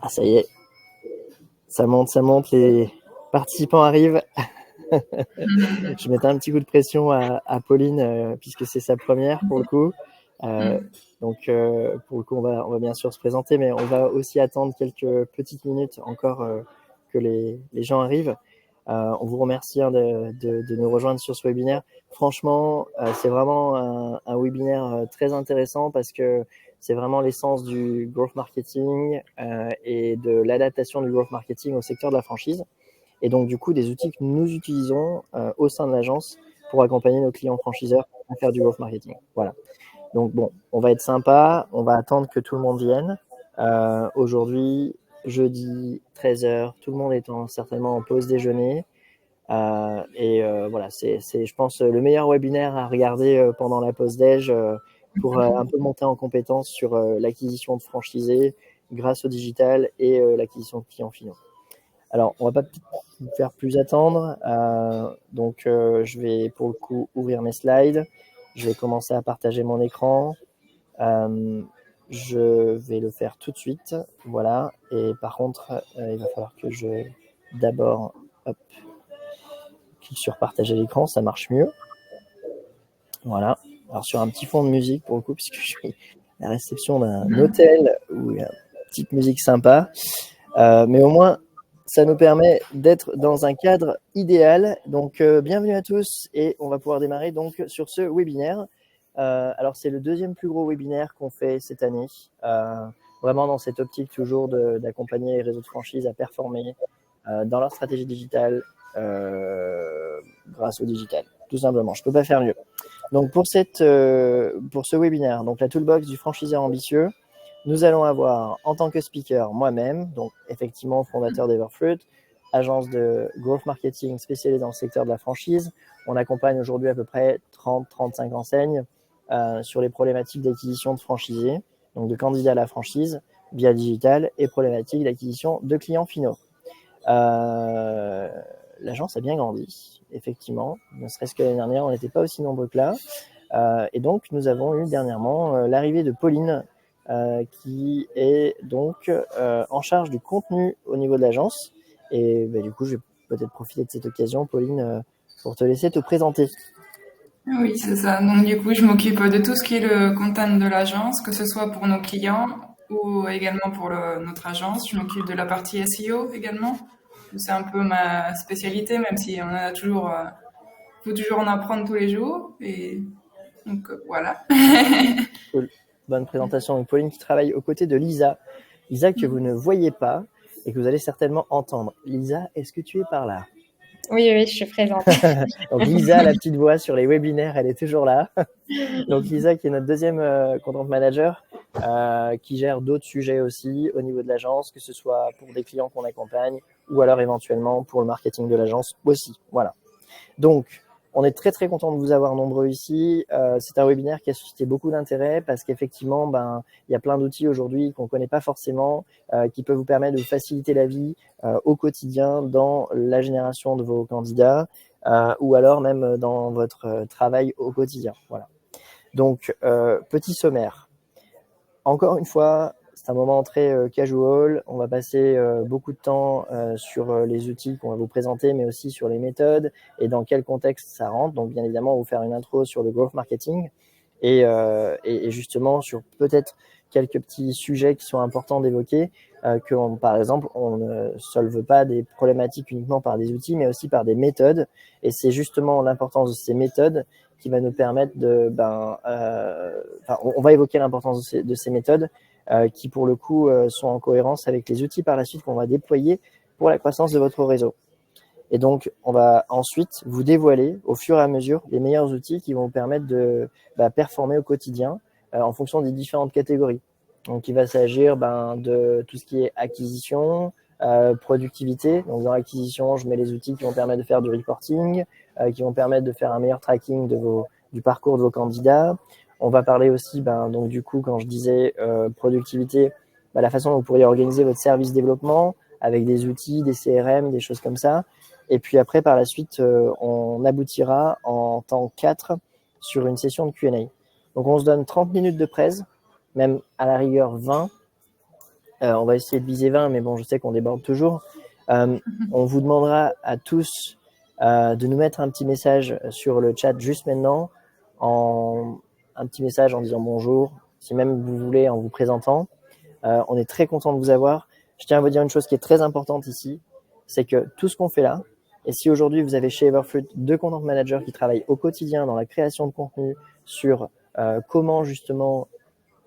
Ah, ça y est, ça monte, les participants arrivent. Je mettais un petit coup de pression à Pauline, puisque c'est sa première pour le coup. Donc, pour le coup, on va bien sûr se présenter, mais on va aussi attendre quelques petites minutes encore que les gens arrivent. On vous remercie de nous rejoindre sur ce webinaire. Franchement, c'est vraiment un webinaire très intéressant parce que c'est vraiment l'essence du growth marketing et de l'adaptation du growth marketing au secteur de la franchise. Et donc, du coup, des outils que nous utilisons au sein de l'agence pour accompagner nos clients franchiseurs à faire du growth marketing. Voilà. Donc, bon, on va être sympa. On va attendre que tout le monde vienne. Aujourd'hui, jeudi, 13h, tout le monde étant certainement en pause déjeuner. Voilà, c'est, je pense, le meilleur webinaire à regarder pendant la pause déj pour un peu monter en compétence sur l'acquisition de franchisés grâce au digital et l'acquisition de clients finaux. Alors, on va pas vous faire plus attendre. Je vais pour le coup ouvrir mes slides. Je vais commencer à partager mon écran. Je vais le faire tout de suite. Voilà. Et par contre, il va falloir que je d'abord clique sur partager l'écran. Ça marche mieux. Voilà. Alors, sur un petit fond de musique pour le coup, puisque je suis à la réception d'un hôtel où il y a une petite musique sympa. Mais au moins, ça nous permet d'être dans un cadre idéal. Donc, bienvenue à tous et on va pouvoir démarrer donc sur ce webinaire. Alors, c'est le deuxième plus gros webinaire qu'on fait cette année. Vraiment dans cette optique toujours d'accompagner les réseaux de franchise à performer dans leur stratégie digitale grâce au digital, tout simplement. Je ne peux pas faire mieux. Donc, pour ce webinaire, donc la toolbox du franchiseur ambitieux, nous allons avoir en tant que speaker moi-même, donc effectivement fondateur d'Everfruit, agence de growth marketing spécialisée dans le secteur de la franchise. On accompagne aujourd'hui à peu près 30-35 enseignes sur les problématiques d'acquisition de franchisés, donc de candidats à la franchise via digital et problématiques d'acquisition de clients finaux. L'agence a bien grandi, effectivement, ne serait-ce que l'année dernière, on n'était pas aussi nombreux que là. Et donc, nous avons eu dernièrement l'arrivée de Pauline, qui est donc en charge du contenu au niveau de l'agence. Et du coup, je vais peut-être profiter de cette occasion, Pauline, pour te laisser te présenter. Oui, c'est ça. Donc du coup, je m'occupe de tout ce qui est le content de l'agence, que ce soit pour nos clients ou également pour notre agence. Je m'occupe de la partie SEO également. C'est un peu ma spécialité, même si on a toujours, faut toujours en apprendre tous les jours. Et donc voilà. Cool. Bonne présentation. Donc, Pauline qui travaille aux côtés de Lisa. Lisa que vous ne voyez pas et que vous allez certainement entendre. Lisa, est-ce que tu es par là? Oui, je suis présente. Donc Lisa, la petite voix sur les webinaires, elle est toujours là. Donc Lisa qui est notre deuxième content manager, qui gère d'autres sujets aussi au niveau de l'agence, que ce soit pour des clients qu'on accompagne ou alors éventuellement pour le marketing de l'agence aussi. Voilà. Donc, on est très très content de vous avoir nombreux ici. C'est un webinaire qui a suscité beaucoup d'intérêt parce qu'effectivement, il y a plein d'outils aujourd'hui qu'on ne connaît pas forcément, qui peuvent vous permettre de vous faciliter la vie au quotidien dans la génération de vos candidats ou alors même dans votre travail au quotidien. Voilà. Donc, petit sommaire. Encore une fois, c'est un moment très casual. On va passer beaucoup de temps sur les outils qu'on va vous présenter, mais aussi sur les méthodes et dans quel contexte ça rentre. Donc, bien évidemment, on va vous faire une intro sur le growth marketing et justement sur peut-être quelques petits sujets qui sont importants d'évoquer, par exemple, on ne solve pas des problématiques uniquement par des outils, mais aussi par des méthodes. Et c'est justement l'importance de ces méthodes qui va nous permettre on va évoquer l'importance de ces méthodes qui, pour le coup, sont en cohérence avec les outils par la suite qu'on va déployer pour la croissance de votre réseau. Et donc, on va ensuite vous dévoiler au fur et à mesure les meilleurs outils qui vont vous permettre de performer au quotidien en fonction des différentes catégories. Donc, il va s'agir de tout ce qui est acquisition, productivité. Donc, dans l'acquisition, je mets les outils qui vont permettre de faire du reporting, qui vont permettre de faire un meilleur tracking du parcours de vos candidats. On va parler aussi, donc du coup, quand je disais productivité, la façon dont vous pourriez organiser votre service développement avec des outils, des CRM, des choses comme ça. Et puis après, par la suite, on aboutira en temps 4 sur une session de Q&A. Donc, on se donne 30 minutes de presse, même à la rigueur 20, On va essayer de viser 20, mais bon, je sais qu'on déborde toujours. On vous demandera à tous de nous mettre un petit message sur le chat juste maintenant, un petit message en disant bonjour, si même vous voulez, en vous présentant. On est très content de vous avoir. Je tiens à vous dire une chose qui est très importante ici, c'est que tout ce qu'on fait là, et si aujourd'hui vous avez chez Everfruit 2 content managers qui travaillent au quotidien dans la création de contenu sur comment justement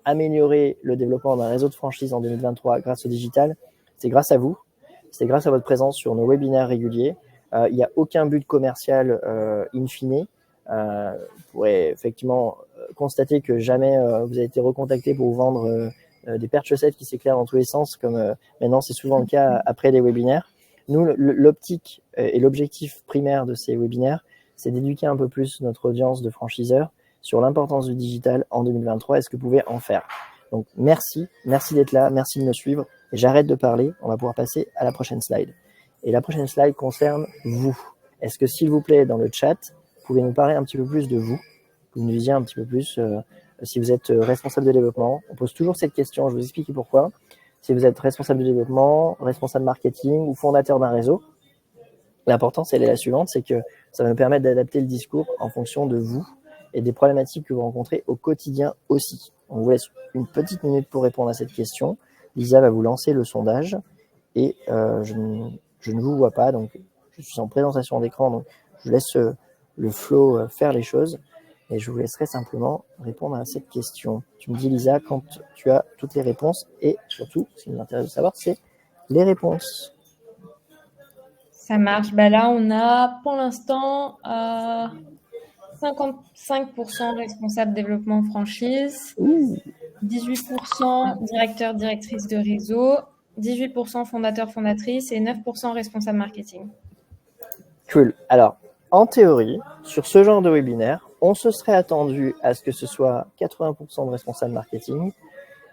améliorer le développement d'un réseau de franchise en 2023 grâce au digital, c'est grâce à vous, c'est grâce à votre présence sur nos webinaires réguliers. Il n'y a aucun but commercial in fine. Vous pourrez effectivement constater que jamais vous avez été recontacté pour vous vendre des paires de chaussettes qui s'éclairent dans tous les sens, comme maintenant c'est souvent le cas après les webinaires. Nous, l'optique et l'objectif primaire de ces webinaires, c'est d'éduquer un peu plus notre audience de franchiseurs sur l'importance du digital en 2023 et ce que vous pouvez en faire. Donc merci d'être là, merci de me suivre. Et j'arrête de parler, on va pouvoir passer à la prochaine slide. Et la prochaine slide concerne vous. Est-ce que s'il vous plaît, dans le chat, vous pouvez nous parler un petit peu plus de vous, vous nous disiez un petit peu plus si vous êtes responsable de développement. On pose toujours cette question, je vais vous expliquer pourquoi. Si vous êtes responsable de développement, responsable marketing ou fondateur d'un réseau, l'importance, elle est la suivante, c'est que ça va nous permettre d'adapter le discours en fonction de vous et des problématiques que vous rencontrez au quotidien aussi. On vous laisse une petite minute pour répondre à cette question. Lisa va vous lancer le sondage et je ne vous vois pas, donc je suis en présentation d'écran, donc je laisse le flow faire les choses et je vous laisserai simplement répondre à cette question. Tu me dis, Lisa, quand tu as toutes les réponses et surtout, ce qui nous intéresse de savoir, c'est les réponses. Ça marche. Bah là, on a pour l'instant 55% responsable développement franchise, 18% directeur, directrice de réseau, 18% fondateur, fondatrice et 9% responsable marketing. Cool. Alors, en théorie, sur ce genre de webinaire, on se serait attendu à ce que ce soit 80% de responsable marketing,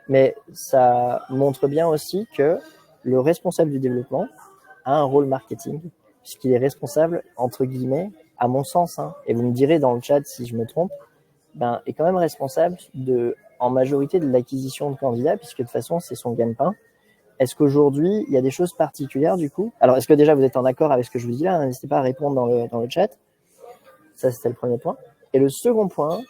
mais ça montre bien aussi que le responsable du développement a un rôle marketing, puisqu'il est responsable, entre guillemets, à mon sens, et vous me direz dans le chat si je me trompe, est quand même responsable en majorité de l'acquisition de candidats, puisque de toute façon, c'est son gagne-pain. Est-ce qu'aujourd'hui, il y a des choses particulières du coup? Alors, est-ce que déjà vous êtes en accord avec ce que je vous dis là? N'hésitez pas à répondre dans le chat. Ça, c'était le premier point. Et le second point,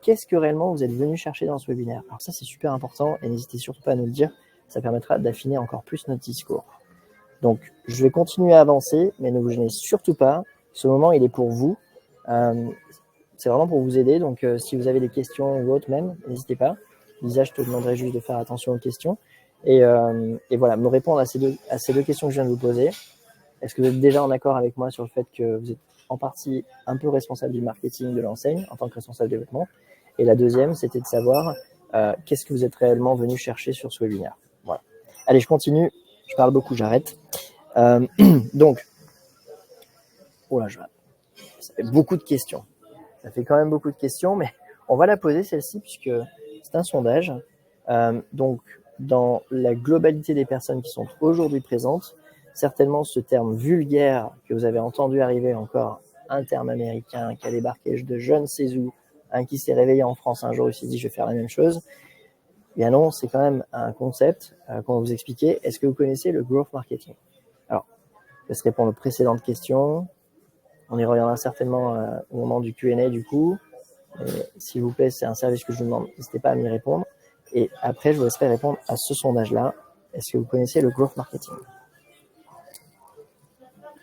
qu'est-ce que réellement vous êtes venu chercher dans ce webinaire? Alors ça, c'est super important et n'hésitez surtout pas à nous le dire. Ça permettra d'affiner encore plus notre discours. Donc, je vais continuer à avancer, mais ne vous gênez surtout pas. Ce moment, il est pour vous. C'est vraiment pour vous aider. Donc, si vous avez des questions ou autres même, n'hésitez pas. Lisa, je te demanderai juste de faire attention aux questions. Et voilà, me répondre à ces deux questions que je viens de vous poser. Est-ce que vous êtes déjà en accord avec moi sur le fait que vous êtes en partie un peu responsable du marketing de l'enseigne en tant que responsable de développement? Et la deuxième, c'était de savoir qu'est-ce que vous êtes réellement venu chercher sur ce webinaire. Voilà. Allez, je continue. Je parle beaucoup, j'arrête. Donc, ça fait beaucoup de questions. Ça fait quand même beaucoup de questions, mais on va la poser celle-ci puisque c'est un sondage. Donc, dans la globalité des personnes qui sont aujourd'hui présentes, certainement ce terme vulgaire que vous avez entendu arriver, encore un terme américain qui a débarqué de je ne sais où, qui s'est réveillé en France un jour et s'est dit je vais faire la même chose. Eh bien non, c'est quand même un concept qu'on va vous expliquer. Est-ce que vous connaissez le growth marketing? Alors, je laisse répondre aux précédentes questions. On y reviendra certainement au moment du Q&A du coup. S'il vous plaît, c'est un service que je vous demande, n'hésitez pas à m'y répondre. Et après, je vous laisserai répondre à ce sondage-là. Est-ce que vous connaissez le growth marketing?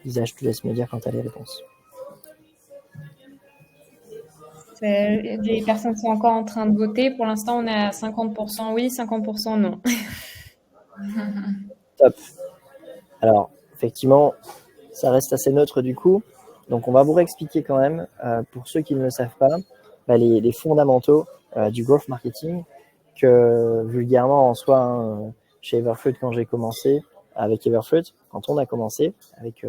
Lisa, je te laisse me dire quand tu as les réponses. Les personnes sont encore en train de voter. Pour l'instant, on est à 50% oui, 50% non. Top. Alors, effectivement, ça reste assez neutre du coup. Donc, on va vous réexpliquer quand même, pour ceux qui ne le savent pas, les fondamentaux du growth marketing que vulgairement en soi, chez Everfruit, quand j'ai commencé avec Everfruit, quand on a commencé avec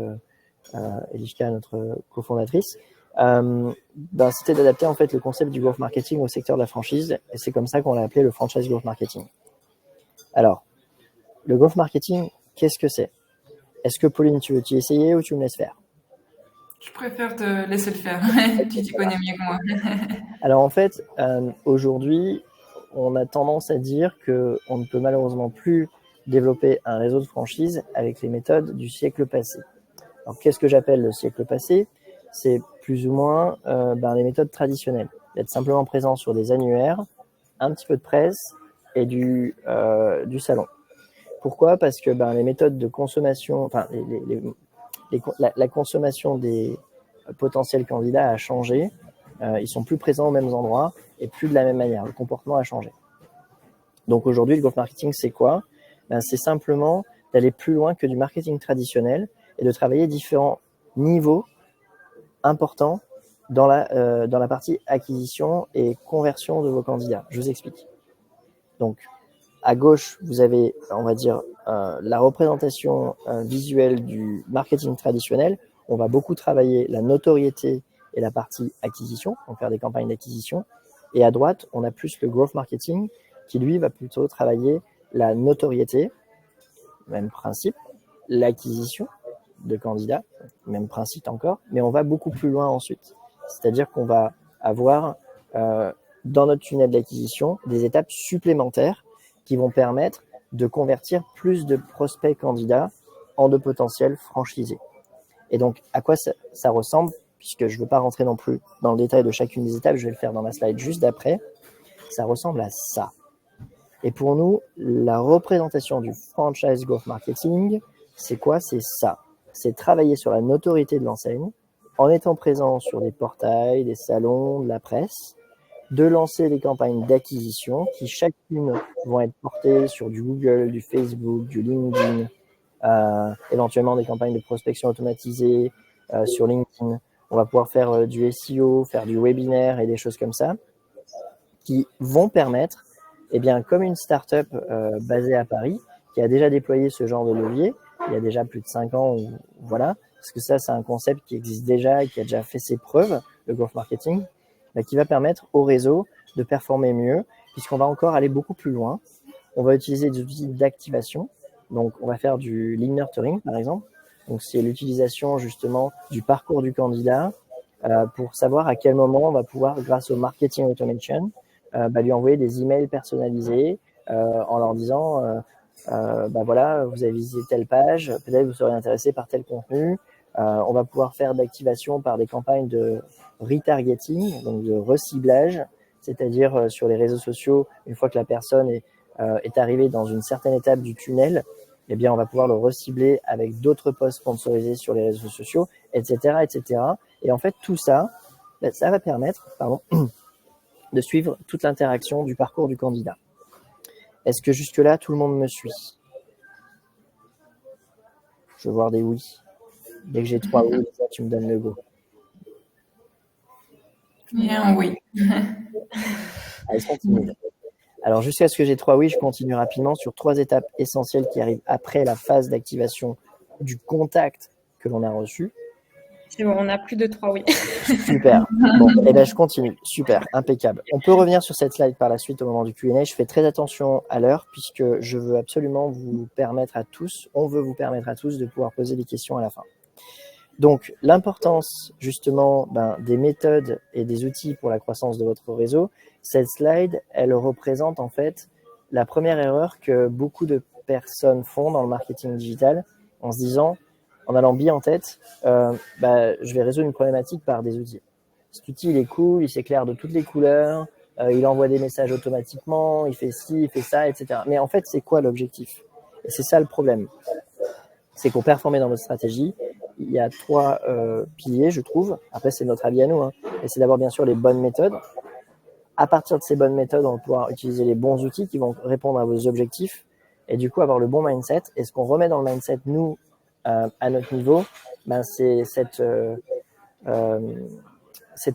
Eliska, notre cofondatrice, c'était d'adapter en fait le concept du growth marketing au secteur de la franchise, et c'est comme ça qu'on l'a appelé le franchise growth marketing. Alors, le growth marketing, qu'est-ce que c'est? Est-ce que Pauline, tu veux t'y essayer ou tu me laisses faire? Je préfère te laisser le faire. Tu t'y connais mieux que moi. Alors en fait, aujourd'hui, on a tendance à dire qu'on ne peut malheureusement plus développer un réseau de franchise avec les méthodes du siècle passé. Alors, qu'est-ce que j'appelle le siècle passé? C'est plus ou moins les méthodes traditionnelles. D'être simplement présent sur des annuaires, un petit peu de presse et du salon. Pourquoi? Parce que les méthodes de consommation, enfin la consommation des potentiels candidats a changé. Ils sont plus présents aux mêmes endroits et plus de la même manière. Le comportement a changé. Donc aujourd'hui, le growth marketing, c'est quoi? C'est simplement d'aller plus loin que du marketing traditionnel et de travailler différents niveaux importants dans la partie acquisition et conversion de vos candidats. Je vous explique. Donc, à gauche, vous avez, on va dire, la représentation visuelle du marketing traditionnel. On va beaucoup travailler la notoriété et la partie acquisition, donc faire des campagnes d'acquisition. Et à droite, on a plus le growth marketing qui, lui, va plutôt travailler la notoriété, même principe, l'acquisition de candidats, même principe encore, mais on va beaucoup plus loin ensuite. C'est-à-dire qu'on va avoir dans notre tunnel d'acquisition des étapes supplémentaires qui vont permettre de convertir plus de prospects candidats en de potentiels franchisés. Et donc, à quoi ça ressemble? Puisque je ne veux pas rentrer non plus dans le détail de chacune des étapes, je vais le faire dans ma slide juste d'après. Ça ressemble à ça. Et pour nous, la représentation du franchise growth marketing, c'est quoi? C'est ça. C'est travailler sur la notoriété de l'enseigne en étant présent sur des portails, des salons, de la presse, de lancer des campagnes d'acquisition qui chacune vont être portées sur du Google, du Facebook, du LinkedIn, éventuellement des campagnes de prospection automatisées sur LinkedIn. On va pouvoir faire du SEO, faire du webinaire et des choses comme ça qui vont permettre, comme une start-up basée à Paris qui a déjà déployé ce genre de levier il y a déjà plus de 5 ans, voilà, parce que ça, c'est un concept qui existe déjà et qui a déjà fait ses preuves, le growth marketing, qui va permettre au réseau de performer mieux, puisqu'on va encore aller beaucoup plus loin. On va utiliser des outils d'activation. Donc, on va faire du lead nurturing, par exemple. Donc, c'est l'utilisation justement du parcours du candidat pour savoir à quel moment on va pouvoir, grâce au marketing automation, lui envoyer des emails personnalisés en leur disant voilà, vous avez visité telle page, peut-être vous serez intéressé par tel contenu. On va pouvoir faire d'activation par des campagnes de retargeting, donc de reciblage, c'est-à-dire sur les réseaux sociaux, une fois que la personne est arrivée dans une certaine étape du tunnel, on va pouvoir le recibler avec d'autres posts sponsorisés sur les réseaux sociaux, etc., etc. Et en fait, tout ça, ça va permettre, de suivre toute l'interaction du parcours du candidat. Est-ce que jusque-là, tout le monde me suit? Je veux voir des oui. Dès que j'ai 3 oui, tu me donnes le go. Bien, oui. Allez, je continue. Alors, jusqu'à ce que j'ai 3 oui, je continue rapidement sur 3 étapes essentielles qui arrivent après la phase d'activation du contact que l'on a reçu. C'est bon, on a plus de 3 oui. Super. Bon, je continue. Super, impeccable. On peut revenir sur cette slide par la suite au moment du Q&A. Je fais très attention à l'heure puisque je veux absolument vous permettre à tous, on veut vous permettre à tous de pouvoir poser des questions à la fin. Donc, l'importance justement des méthodes et des outils pour la croissance de votre réseau, cette slide, elle représente en fait la première erreur que beaucoup de personnes font dans le marketing digital en se disant, en allant bien en tête, je vais résoudre une problématique par des outils. Cet outil, il est cool, il s'éclaire de toutes les couleurs, il envoie des messages automatiquement, il fait ci, il fait ça, etc. Mais en fait, c'est quoi l'objectif? Et c'est ça le problème. C'est pour performer dans votre stratégie, il y a 3 piliers, je trouve. Après, c'est notre avis à nous. Et c'est d'abord, bien sûr, les bonnes méthodes. À partir de ces bonnes méthodes, on va pouvoir utiliser les bons outils qui vont répondre à vos objectifs et du coup, avoir le bon mindset. Et ce qu'on remet dans le mindset, nous, à notre niveau, c'est cette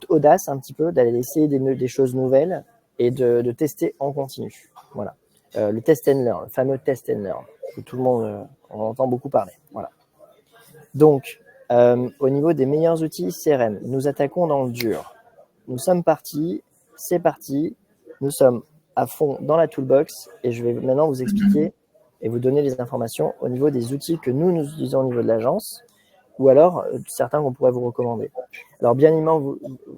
audace un petit peu d'aller essayer des choses nouvelles et de tester en continu. Voilà. Le test and learn, le fameux test and learn, que tout le monde on entend beaucoup parler. Voilà. Donc, au niveau des meilleurs outils CRM, nous attaquons dans le dur. Nous sommes partis, c'est parti, nous sommes à fond dans la toolbox et je vais maintenant vous expliquer et vous donner les informations au niveau des outils que nous utilisons au niveau de l'agence ou alors certains qu'on pourrait vous recommander. Alors, bien évidemment, vous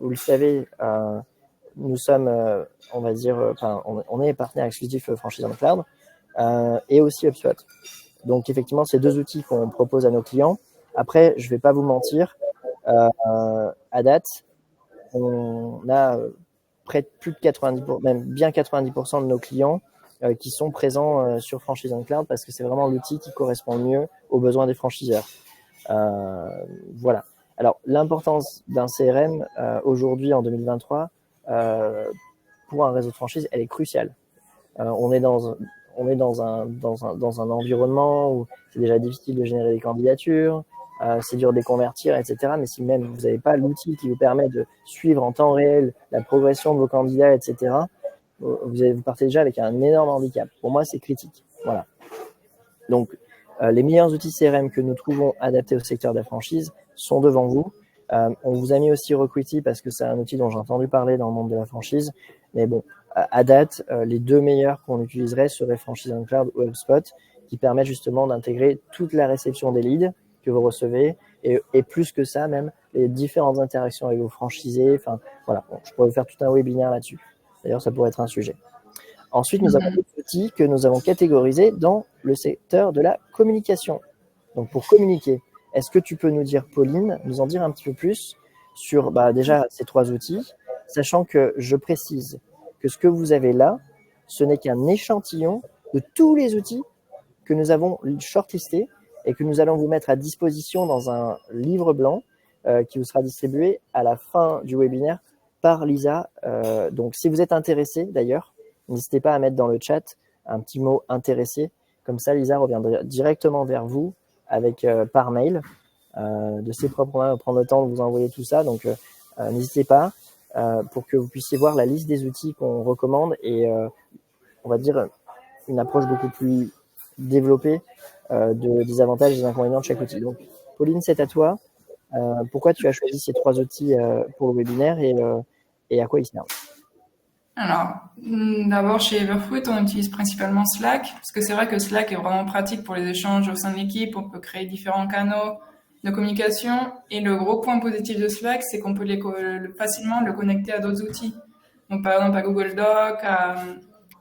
le savez, nous sommes, on va dire, on est partenaire exclusif Franchise on Cloud. et aussi HubSpot. Donc effectivement, c'est 2 outils qu'on propose à nos clients. Après, je vais pas vous mentir, à date, on a près de plus de 90%, même bien 90% de nos clients qui sont présents sur Franchise on Cloud parce que c'est vraiment l'outil qui correspond le mieux aux besoins des franchiseurs. Voilà. Alors, l'importance d'un CRM aujourd'hui en 2023 pour un réseau de franchise, elle est cruciale. On est dans un environnement où c'est déjà difficile de générer des candidatures, c'est dur de les convertir, etc. Mais si même vous n'avez pas l'outil qui vous permet de suivre en temps réel la progression de vos candidats, etc., vous partez déjà avec un énorme handicap. Pour moi, c'est critique. Voilà. Donc, les meilleurs outils CRM que nous trouvons adaptés au secteur de la franchise sont devant vous. On vous a mis aussi Recruity parce que c'est un outil dont j'ai entendu parler dans le monde de la franchise. Mais bon, à date, les 2 meilleurs qu'on utiliserait seraient Franchise on Cloud ou HubSpot, qui permettent justement d'intégrer toute la réception des leads que vous recevez et plus que ça même, les différentes interactions avec vos franchisés. Enfin, voilà, bon, je pourrais vous faire tout un webinaire là-dessus. D'ailleurs, ça pourrait être un sujet. Ensuite, nous avons des outils que nous avons catégorisés dans le secteur de la communication. Donc, pour communiquer, est-ce que tu peux nous dire, Pauline, nous en dire un petit peu plus sur déjà ces 3 outils, sachant que je précise que ce que vous avez là, ce n'est qu'un échantillon de tous les outils que nous avons shortlistés et que nous allons vous mettre à disposition dans un livre blanc qui vous sera distribué à la fin du webinaire par Lisa. Donc, si vous êtes intéressé, d'ailleurs, n'hésitez pas à mettre dans le chat un petit mot intéressé. Comme ça, Lisa reviendra directement vers vous avec par mail de ses propres mains, prendre le temps de vous envoyer tout ça. Donc, n'hésitez pas pour que vous puissiez voir la liste des outils qu'on recommande et on va dire une approche beaucoup plus développée des avantages et des inconvénients de chaque outil. Donc, Pauline, c'est à toi. Pourquoi tu as choisi ces 3 outils pour le webinaire et à quoi ils servent? Alors, d'abord chez Everfruit, on utilise principalement Slack, parce que c'est vrai que Slack est vraiment pratique pour les échanges au sein de l'équipe. On peut créer différents canaux de communication. Et le gros point positif de Slack, c'est qu'on peut facilement le connecter à d'autres outils. Donc, par exemple, à Google Doc, à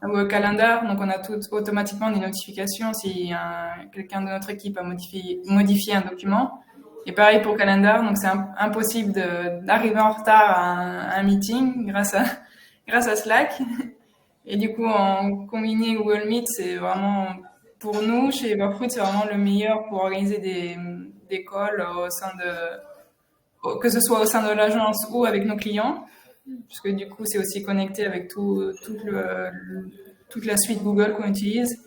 Google Calendar. Donc, on a automatiquement des notifications si quelqu'un de notre équipe a modifié un document. Et pareil pour Calendar. Donc, c'est impossible d'arriver en retard à un meeting grâce à Slack. Et du coup, en combiné Google Meet, c'est vraiment, pour nous, chez Everfruit, c'est vraiment le meilleur pour organiser des calls que ce soit au sein de l'agence ou avec nos clients, puisque du coup, c'est aussi connecté avec toute la suite Google qu'on utilise.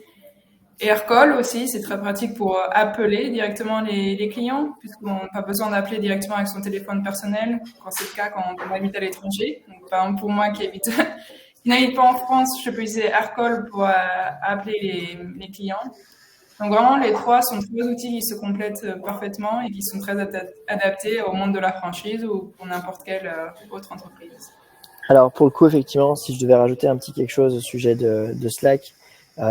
Et Aircall aussi, c'est très pratique pour appeler directement les clients, puisqu'on n'a pas besoin d'appeler directement avec son téléphone personnel, quand c'est le cas quand on habite à l'étranger. Donc, par exemple, pour moi qui n'habite pas en France, je peux utiliser Aircall pour appeler les clients. Donc vraiment, les 3 sont 3 outils qui se complètent parfaitement et qui sont très adaptés au monde de la franchise ou pour n'importe quelle autre entreprise. Alors pour le coup, effectivement, si je devais rajouter un petit quelque chose au sujet de Slack,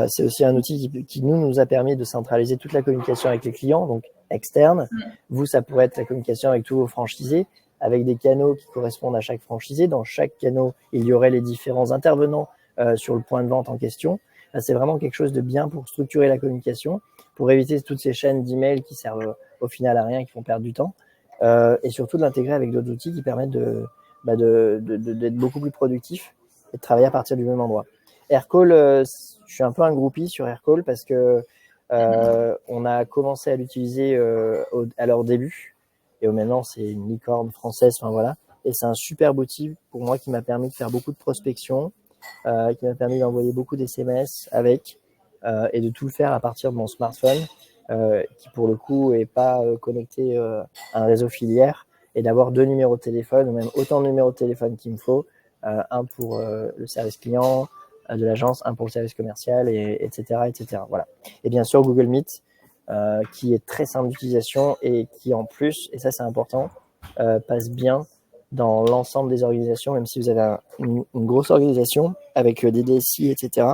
c'est aussi un outil qui nous a permis de centraliser toute la communication avec les clients, donc externe. Vous, ça pourrait être la communication avec tous vos franchisés, avec des canaux qui correspondent à chaque franchisé. Dans chaque canal, il y aurait les différents intervenants sur le point de vente en question. Là, c'est vraiment quelque chose de bien pour structurer la communication, pour éviter toutes ces chaînes d'emails qui servent au final à rien, qui font perdre du temps, et surtout de l'intégrer avec d'autres outils qui permettent d'être beaucoup plus productif et de travailler à partir du même endroit. Aircall, je suis un peu un groupie sur Aircall parce que on a commencé à l'utiliser à leur début et maintenant c'est une licorne française, enfin voilà. Et c'est un super outil pour moi qui m'a permis de faire beaucoup de prospection, qui m'a permis d'envoyer beaucoup d'SMS avec et de tout le faire à partir de mon smartphone qui pour le coup est pas connecté à un réseau filière et d'avoir 2 numéros de téléphone ou même autant de numéros de téléphone qu'il me faut, un pour le service client de l'agence, un pour le service commercial, etc., etc. Voilà. Et bien sûr Google Meet, qui est très simple d'utilisation et qui en plus, et ça c'est important, passe bien dans l'ensemble des organisations, même si vous avez une grosse organisation avec des DSI, etc.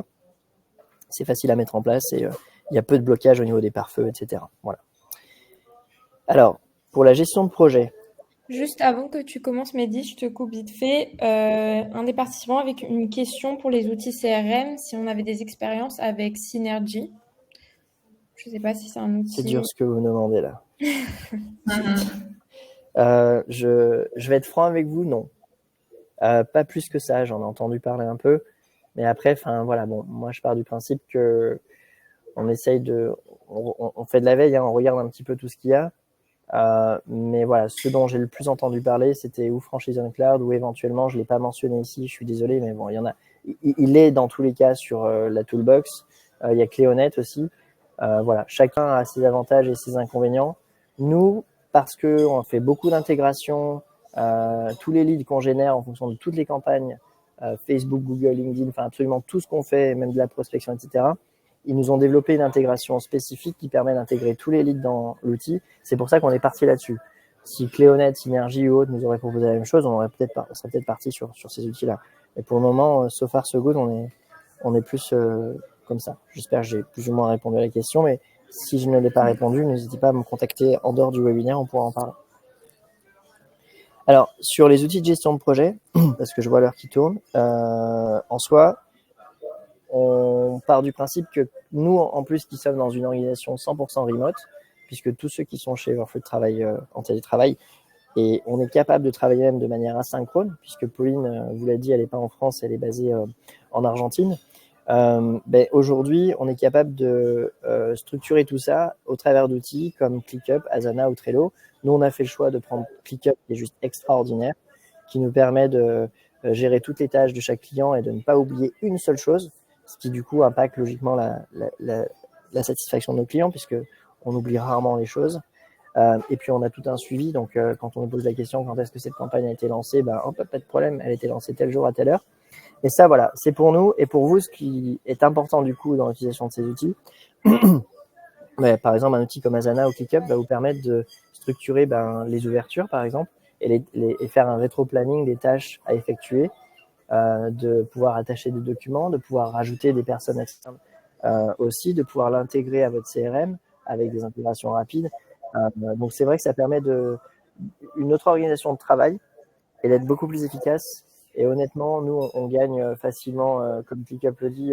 C'est facile à mettre en place et il y a peu de blocage au niveau des pare-feux, etc. Voilà. Alors, pour la gestion de projet, Juste avant que tu commences, Mehdi, je te coupe vite fait. Un des participants avec une question pour les outils CRM, si on avait des expériences avec Synergy. Je ne sais pas si c'est un C'est outil. dur ce que vous me demandez là. Mhm. Je vais être franc avec vous, non. Pas plus que ça, j'en ai entendu parler un peu. Mais après, voilà, bon, moi je pars du principe que on essaye on fait de la veille, hein, on regarde un petit peu tout ce qu'il y a. Mais voilà, ce dont j'ai le plus entendu parler, c'était ou Franchise on Cloud, ou éventuellement, je ne l'ai pas mentionné ici, je suis désolé, mais bon, il y en a. Il est dans tous les cas sur la toolbox. Il y a Cléonet aussi. Voilà, chacun a ses avantages et ses inconvénients. Nous, parce qu'on fait beaucoup d'intégration, tous les leads qu'on génère en fonction de toutes les campagnes, Facebook, Google, LinkedIn, enfin absolument tout ce qu'on fait, même de la prospection, etc., ils nous ont développé une intégration spécifique qui permet d'intégrer tous les leads dans l'outil. C'est pour ça qu'on est parti là-dessus. Si Cléonet, Synergy ou autres nous auraient proposé la même chose, on serait peut-être parti sur ces outils-là. Mais pour le moment, so far so good, on est plus comme ça. J'espère que j'ai plus ou moins répondu à la question, mais si je ne l'ai pas répondu, n'hésitez pas à me contacter en dehors du webinaire, on pourra en parler. Alors, sur les outils de gestion de projet, parce que je vois l'heure qui tourne, en soi, on part du principe que nous, en plus, qui sommes dans une organisation 100% remote, puisque tous ceux qui sont chez Everfruit travaillent en télétravail, et on est capable de travailler même de manière asynchrone, puisque Pauline vous l'a dit, elle n'est pas en France, elle est basée en Argentine. Aujourd'hui, on est capable de structurer tout ça au travers d'outils comme ClickUp, Asana ou Trello. Nous, on a fait le choix de prendre ClickUp, qui est juste extraordinaire, qui nous permet de gérer toutes les tâches de chaque client et de ne pas oublier une seule chose, ce qui du coup impacte logiquement la satisfaction de nos clients, puisque on oublie rarement les choses. Et puis on a tout un suivi, donc quand on nous pose la question quand est-ce que cette campagne a été lancée, pas de problème, elle a été lancée tel jour à telle heure. Et ça, voilà, c'est pour nous et pour vous ce qui est important du coup dans l'utilisation de ces outils. Par exemple, un outil comme Asana ou ClickUp va vous permettre de structurer les ouvertures, par exemple, et faire un rétro-planning des tâches à effectuer, de pouvoir attacher des documents, de pouvoir rajouter des personnes externes aussi, de pouvoir l'intégrer à votre CRM avec des intégrations rapides. Donc c'est vrai que ça permet une autre organisation de travail et d'être beaucoup plus efficace. Et honnêtement, nous, on gagne facilement, comme ClickUp le dit,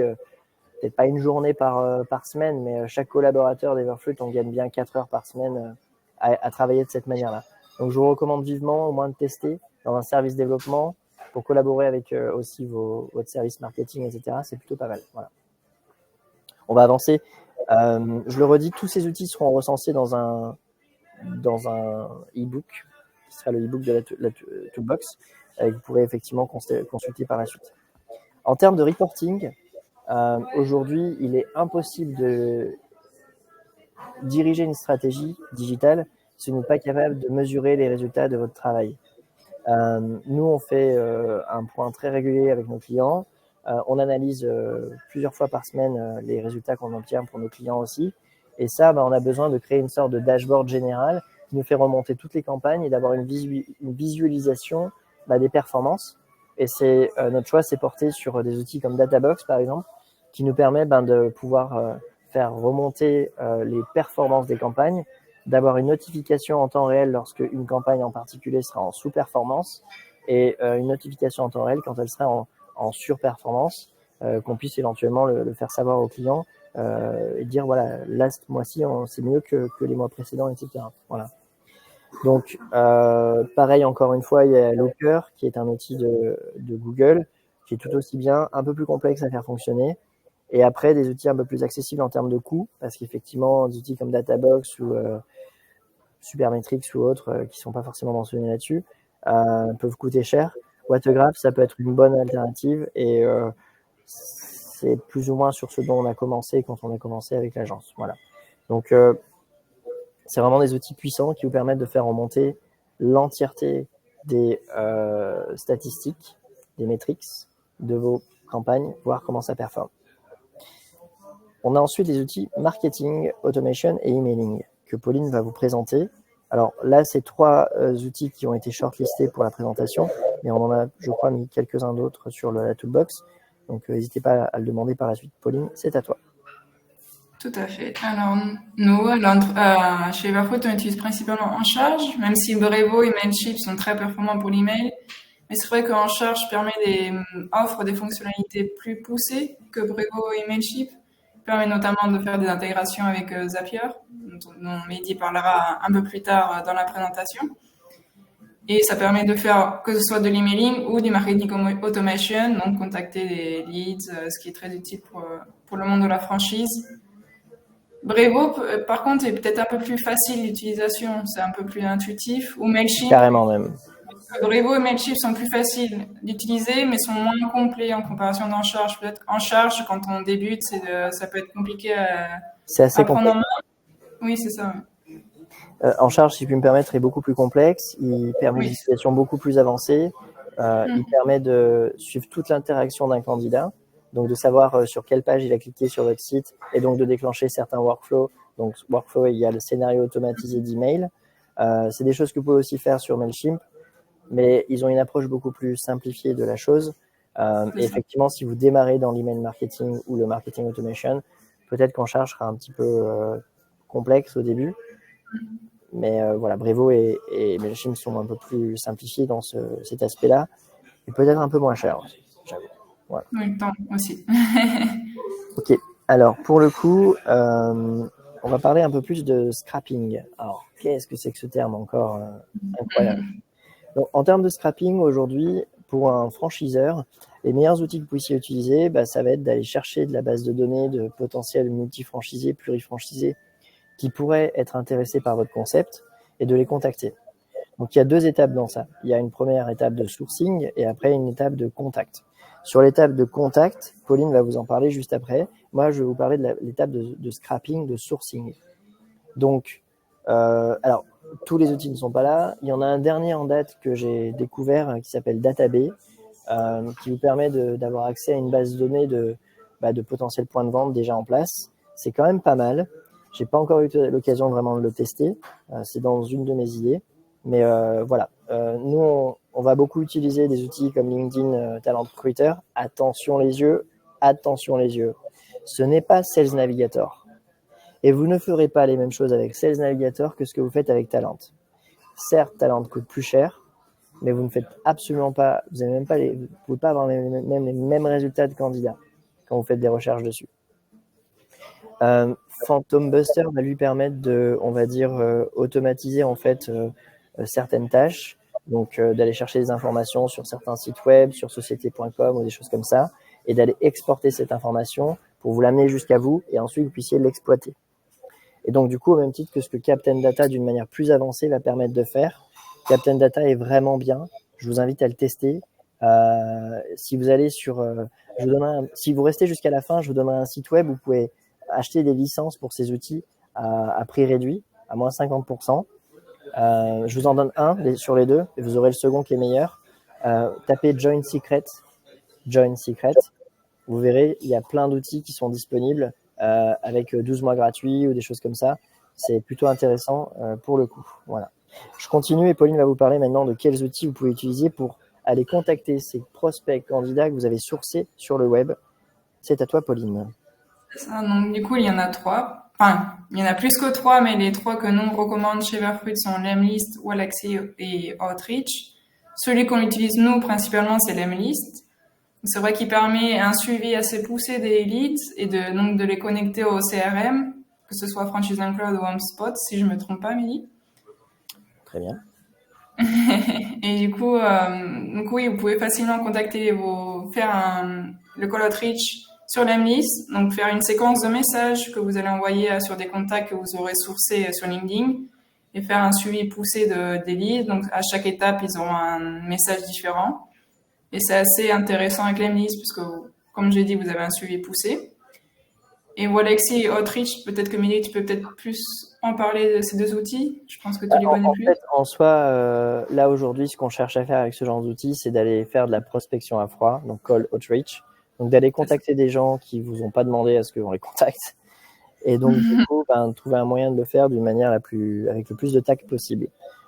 peut-être pas une journée par semaine, mais chaque collaborateur d'Everfruit, on gagne bien 4 heures par semaine à travailler de cette manière-là. Donc je vous recommande vivement au moins de tester dans un service développement pour collaborer avec aussi votre service marketing, etc. C'est plutôt pas mal. Voilà. On va avancer. Je le redis, tous ces outils seront recensés dans un e-book, qui sera le e-book de la Toolbox, que vous pourrez effectivement consulter par la suite. En termes de reporting, aujourd'hui, il est impossible de diriger une stratégie digitale si vous n'êtes pas capable de mesurer les résultats de votre travail. Nous, on fait un point très régulier avec nos clients. On analyse plusieurs fois par semaine les résultats qu'on obtient pour nos clients aussi. Et ça, on a besoin de créer une sorte de dashboard général qui nous fait remonter toutes les campagnes et d'avoir une visualisation des performances. Et notre choix s'est porté sur des outils comme Databox, par exemple, qui nous permet de pouvoir faire remonter les performances des campagnes, d'avoir une notification en temps réel lorsque une campagne en particulier sera en sous-performance et une notification en temps réel quand elle sera en surperformance, qu'on puisse éventuellement le faire savoir aux clients et dire voilà, là ce mois-ci c'est mieux que les mois précédents, etc. Voilà. Donc pareil, encore une fois, il y a Locker qui est un outil de Google qui est tout aussi bien, un peu plus complexe à faire fonctionner. Et après, des outils un peu plus accessibles en termes de coût, parce qu'effectivement, des outils comme Databox ou Supermetrics ou autres qui ne sont pas forcément mentionnés là-dessus peuvent coûter cher. Watergraph, ça peut être une bonne alternative et c'est plus ou moins sur ce dont on a commencé quand on a commencé avec l'agence. Voilà. Donc, c'est vraiment des outils puissants qui vous permettent de faire remonter l'entièreté des statistiques, des métriques de vos campagnes, voir comment ça performe. On a ensuite des outils marketing, automation et emailing que Pauline va vous présenter. Alors là, c'est 3 outils qui ont été shortlistés pour la présentation, mais on en a, je crois, mis quelques-uns d'autres sur la toolbox. Donc n'hésitez pas à le demander par la suite. Pauline, c'est à toi. Tout à fait. Alors, nous, chez Everfoot, on utilise principalement En Charge, même si Brevo et Mailchimp sont très performants pour l'email. Mais c'est vrai qu'En Charge offre des fonctionnalités plus poussées que Brevo et Mailchimp. Il permet notamment de faire des intégrations avec Zapier, dont Mehdi parlera un peu plus tard dans la présentation. Et ça permet de faire que ce soit de l'emailing ou du marketing automation, donc contacter des leads, ce qui est très utile pour le monde de la franchise. Brevo, par contre, est peut-être un peu plus facile d'utilisation, c'est un peu plus intuitif. Ou Mailchimp. Carrément même. Brevo et Mailchimp sont plus faciles d'utiliser, mais sont moins complets en comparaison d'En Charge. Peut-être qu'En Charge, quand on débute, ça peut être compliqué C'est assez à prendre complexe. en main. Oui, c'est ça. Ouais. En Charge, si je puis me permettre, est beaucoup plus complexe. Il permet Oui. une utilisation beaucoup plus avancée. Il permet de suivre toute l'interaction d'un candidat, donc de savoir sur quelle page il a cliqué sur votre site et donc de déclencher certains workflows. Donc, workflow, il y a le scénario automatisé d'email. C'est des choses que vous pouvez aussi faire sur Mailchimp, mais ils ont une approche beaucoup plus simplifiée de la chose. Et effectivement, si vous démarrez dans l'email marketing ou le marketing automation, peut-être qu'En Charge sera un petit peu complexe au début. Mais voilà, Brevo et Mailchimp sont un peu plus simplifiés dans cet aspect-là, et peut-être un peu moins cher aussi, j'avoue. Voilà. Oui, le temps aussi. Ok, alors pour le coup, on va parler un peu plus de scrapping. Alors, qu'est-ce que c'est que ce terme encore incroyable. Donc, en termes de scrapping, aujourd'hui, pour un franchiseur, les meilleurs outils que vous puissiez utiliser, ça va être d'aller chercher de la base de données de potentiels multifranchisés, plurifranchisés, qui pourraient être intéressés par votre concept et de les contacter. Donc, il y a 2 étapes dans ça. Il y a une première étape de sourcing et après une étape de contact. Sur l'étape de contact, Pauline va vous en parler juste après. Moi, je vais vous parler de l'étape de scrapping, de sourcing. Donc, alors, tous les outils ne sont pas là. Il y en a un dernier en date que j'ai découvert qui s'appelle Databay, qui vous permet d'avoir accès à une base de données de potentiels points de vente déjà en place. C'est quand même pas mal. J'ai pas encore eu l'occasion vraiment de le tester. C'est dans une de mes idées. Mais voilà, nous, on va beaucoup utiliser des outils comme LinkedIn Talent Recruiter. Attention les yeux, attention les yeux. Ce n'est pas Sales Navigator. Et vous ne ferez pas les mêmes choses avec Sales Navigator que ce que vous faites avec Talent. Certes, Talent coûte plus cher, mais vous ne faites absolument pas, vous n'avez même pas vous pouvez pas avoir les mêmes résultats de candidats quand vous faites des recherches dessus. Phantom Buster va lui permettre de, on va dire, automatiser en fait certaines tâches, donc d'aller chercher des informations sur certains sites web, sur société.com ou des choses comme ça, et d'aller exporter cette information pour vous l'amener jusqu'à vous et ensuite vous puissiez l'exploiter. Et donc du coup, au même titre que ce que Captain Data d'une manière plus avancée va permettre de faire, Captain Data est vraiment bien. Je vous invite à le tester. Si vous allez sur, si vous restez jusqu'à la fin, je vous donnerai un site web où vous pouvez acheter des licences pour ces outils à prix réduit, à moins 50%. Je vous en donne un sur les 2 et vous aurez le second qui est meilleur. Tapez Join Secret. Vous verrez, il y a plein d'outils qui sont disponibles avec 12 mois gratuits ou des choses comme ça. C'est plutôt intéressant pour le coup. Voilà. Je continue et Pauline va vous parler maintenant de quels outils vous pouvez utiliser pour aller contacter ces prospects candidats que vous avez sourcés sur le web. C'est à toi, Pauline. Ça, donc, du coup, il y en a 3. Enfin, il y en a plus que 3, mais les 3 que nous on recommande chez Everfruit sont Lemlist, Wallaxy et Outreach. Celui qu'on utilise nous principalement, c'est Lemlist. C'est vrai qu'il permet un suivi assez poussé des leads et donc de les connecter au CRM, que ce soit Franchising Cloud ou HubSpot, si je me trompe pas, Mélie. Très bien. Et du coup, oui, vous pouvez facilement contacter le call outreach sur Lemlist, donc faire une séquence de messages que vous allez envoyer sur des contacts que vous aurez sourcés sur LinkedIn et faire un suivi poussé des leads. Donc à chaque étape, ils auront un message différent. Et c'est assez intéressant avec Lemlist puisque, comme j'ai dit, vous avez un suivi poussé. Et Wallaxy et Outreach, peut-être que Mélie, tu peux peut-être plus en parler de ces 2 outils. Je pense que tu les connais plus. En fait, en soi, là aujourd'hui, ce qu'on cherche à faire avec ce genre d'outils, c'est d'aller faire de la prospection à froid, donc call outreach, donc d'aller contacter des gens qui vous ont pas demandé à ce qu'on les contacte, et donc du coup, trouver un moyen de le faire d'une manière avec le plus de tact possible.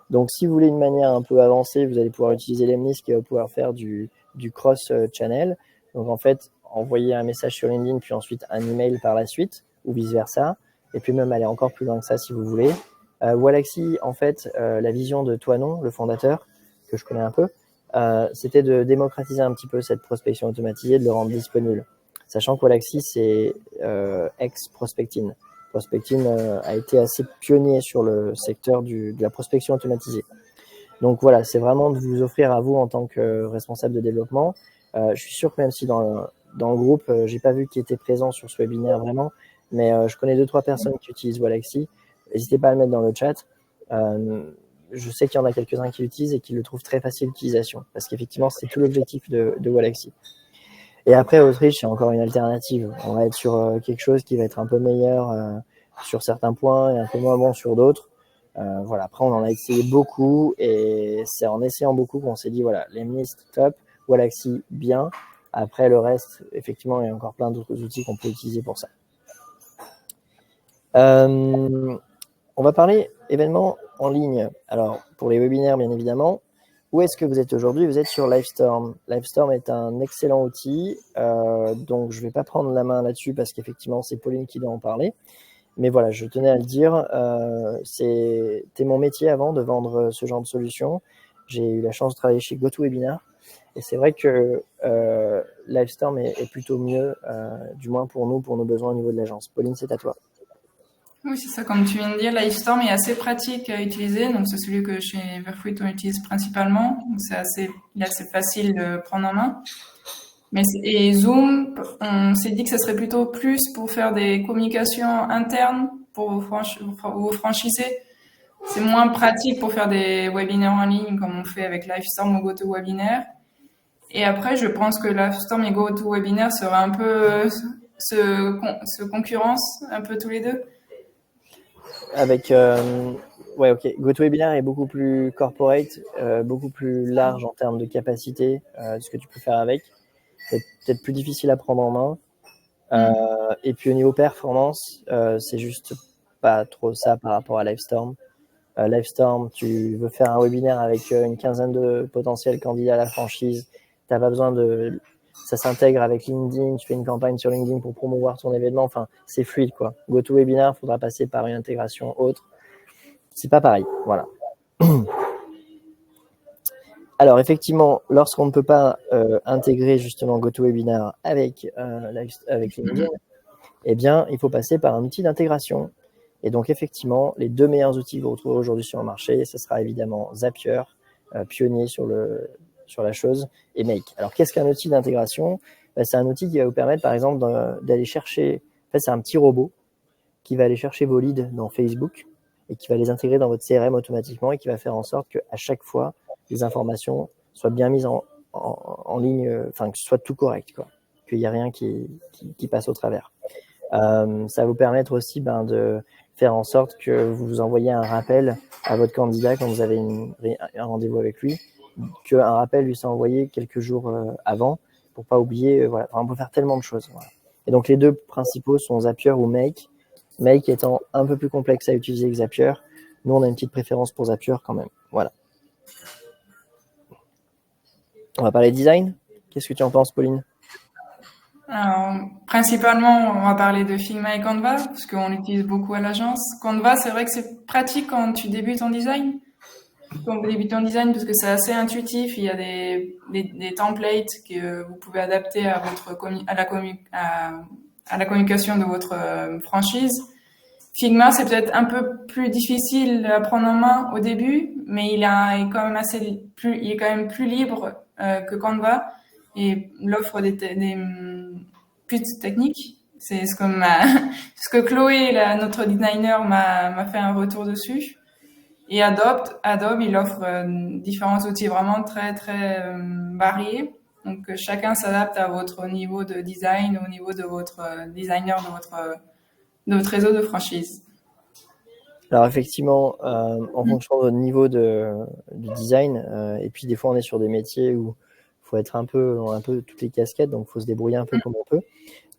Donc, si vous voulez une manière un peu avancée, vous allez pouvoir utiliser Lemlist qui va pouvoir faire du cross-channel. Donc, en fait, envoyer un message sur LinkedIn, puis ensuite un email par la suite, ou vice-versa, et puis même aller encore plus loin que ça si vous voulez. Wallaxy, en fait, la vision de Toinon, le fondateur, que je connais un peu, c'était de démocratiser un petit peu cette prospection automatisée, de le rendre disponible. Sachant que Wallaxy, c'est ex-Prospectin. Prospectin a été assez pionnier sur le secteur de la prospection automatisée. Donc voilà, c'est vraiment de vous offrir à vous en tant que responsable de développement. Je suis sûr que même si dans le groupe, j'ai pas vu qui était présent sur ce webinaire vraiment, mais je connais 2-3 personnes qui utilisent Wallaxy. N'hésitez pas à le mettre dans le chat. Je sais qu'il y en a quelques-uns qui l'utilisent et qui le trouvent très facile d'utilisation, parce qu'effectivement, c'est tout l'objectif de Wallaxy. Et après, Autriche, c'est encore une alternative. On va être sur quelque chose qui va être un peu meilleur sur certains points et un peu moins bon sur d'autres. Voilà. Après, on en a essayé beaucoup et c'est en essayant beaucoup qu'on s'est dit, voilà, Lemlist, top, Wallaxy, bien. Après, le reste, effectivement, il y a encore plein d'autres outils qu'on peut utiliser pour ça. On va parler événements en ligne. Alors, pour les webinaires, bien évidemment, où est-ce que vous êtes aujourd'hui? Vous êtes sur Livestorm. Livestorm est un excellent outil, donc je ne vais pas prendre la main là-dessus parce qu'effectivement, c'est Pauline qui doit en parler. Mais voilà, je tenais à le dire, c'était mon métier avant de vendre ce genre de solution. J'ai eu la chance de travailler chez GoToWebinar. Et c'est vrai que Livestorm est plutôt mieux, du moins pour nous, pour nos besoins au niveau de l'agence. Pauline, c'est à toi. Oui, c'est ça, comme tu viens de dire, Livestorm est assez pratique à utiliser. Donc, c'est celui que chez Everfruit, on utilise principalement. Donc, il est assez facile de prendre en main. Et Zoom, on s'est dit que ça serait plutôt plus pour faire des communications internes pour vos franchisés. C'est moins pratique pour faire des webinaires en ligne comme on fait avec Livestorm ou GoToWebinar. Et après, je pense que Livestorm et GoToWebinar seraient un peu se concurrence un peu tous les deux. Avec ouais, ok. GoToWebinar est beaucoup plus corporate, beaucoup plus large en termes de capacité de ce que tu peux faire avec. C'est peut-être plus difficile à prendre en main. Et puis au niveau performance, c'est juste pas trop ça par rapport à Livestorm. Livestorm, tu veux faire un webinaire avec une quinzaine de potentiels candidats à la franchise, t'as pas besoin de... Ça s'intègre avec LinkedIn, tu fais une campagne sur LinkedIn pour promouvoir ton événement, enfin, c'est fluide, quoi. GoToWebinar, il faudra passer par une intégration autre. C'est pas pareil, voilà. Alors, effectivement, lorsqu'on ne peut pas intégrer justement GoToWebinar avec LinkedIn, eh bien, il faut passer par un outil d'intégration. Et donc, effectivement, les deux meilleurs outils que vous retrouvez aujourd'hui sur le marché, ce sera évidemment Zapier, pionnier sur la chose, et Make. Alors, qu'est-ce qu'un outil d'intégration? C'est un outil qui va vous permettre, par exemple, d'aller chercher... En fait, c'est un petit robot qui va aller chercher vos leads dans Facebook et qui va les intégrer dans votre CRM automatiquement et qui va faire en sorte qu'à chaque fois, les informations soient bien mises en ligne, enfin, que ce soit tout correct, quoi. Qu'il n'y a rien qui passe au travers. Ça va vous permettre aussi de faire en sorte que vous envoyez un rappel à votre candidat quand vous avez un rendez-vous avec lui, qu'un rappel lui soit envoyé quelques jours avant pour pas oublier. Voilà. Enfin, on peut faire tellement de choses. Voilà. Et donc les deux principaux sont Zapier ou Make. Make étant un peu plus complexe à utiliser que Zapier. Nous, on a une petite préférence pour Zapier quand même. Voilà. On va parler design. Qu'est-ce que tu en penses, Pauline? Alors, principalement, on va parler de Figma et Canva, parce qu'on l'utilise beaucoup à l'agence. Canva, c'est vrai que c'est pratique quand tu débutes en design. Quand vous débutez en design, parce que c'est assez intuitif, il y a des templates que vous pouvez adapter à la communication de votre franchise. Figma, c'est peut-être un peu plus difficile à prendre en main au début, mais il est quand même plus libre que Canva et l'offre des plus techniques. C'est ce que Chloé, notre designer, m'a fait un retour dessus. Et Adobe, il offre différents outils vraiment très très variés. Donc chacun s'adapte à votre niveau de design, au niveau de votre designer de votre réseau de franchise. Alors effectivement, en fonction de votre niveau de design, et puis des fois on est sur des métiers où il faut être un peu toutes les casquettes, donc il faut se débrouiller un peu comme on peut.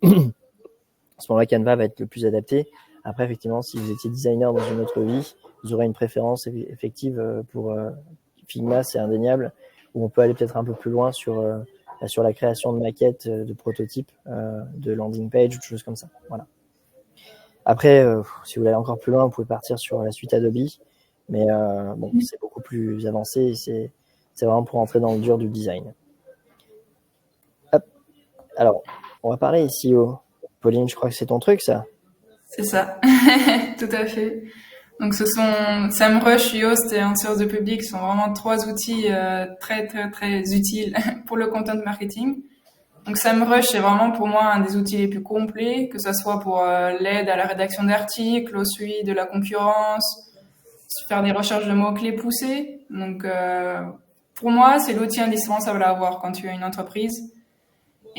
À ce moment-là, Canva va être le plus adapté. Après, effectivement, si vous étiez designer dans une autre vie, vous aurez une préférence effective pour Figma, c'est indéniable, où on peut aller peut-être un peu plus loin sur la création de maquettes, de prototypes, de landing page, ou de choses comme ça. Voilà. Après, si vous voulez aller encore plus loin, vous pouvez partir sur la suite Adobe, mais bon, c'est beaucoup plus avancé et c'est vraiment pour entrer dans le dur du design. Hop. Alors, on va parler SEO. Pauline, je crois que c'est ton truc, ça. C'est ça, tout à fait. Donc ce sont SEMrush, Yoast et Answers the Public sont vraiment 3 outils très très très utiles pour le content marketing. Donc SEMrush c'est vraiment pour moi un des outils les plus complets, que ce soit pour l'aide à la rédaction d'articles, au suivi de la concurrence, faire des recherches de mots-clés poussées. Donc pour moi c'est l'outil indispensable à avoir quand tu as une entreprise.